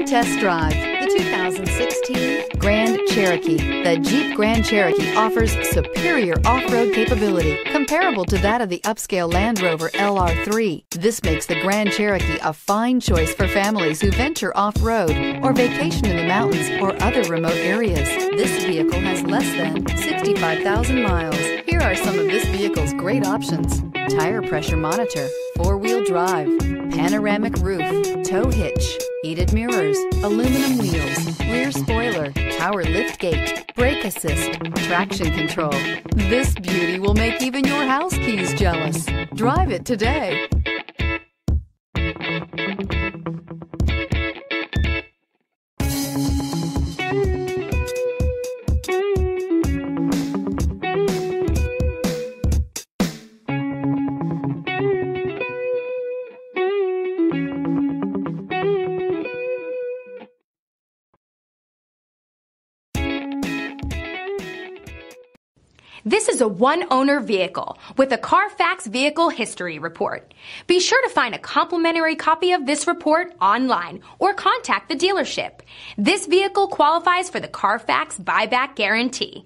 Come test drive the 2016 Grand Cherokee. The Jeep Grand Cherokee offers superior off-road capability comparable to that of the upscale Land Rover LR3. This makes the Grand Cherokee a fine choice for families who venture off-road or vacation in the mountains or other remote areas. This vehicle has less than 65,000 miles. Here are some of this vehicle's great options: tire pressure monitor, four-wheel drive, panoramic roof, tow hitch, heated mirrors, aluminum wheels, rear spoiler, power liftgate, brake assist, traction control. This beauty will make even your house keys jealous. Drive it today. This is a one-owner vehicle with a Carfax Vehicle History Report. Be sure to find a complimentary copy of this report online or contact the dealership. This vehicle qualifies for the Carfax Buyback Guarantee.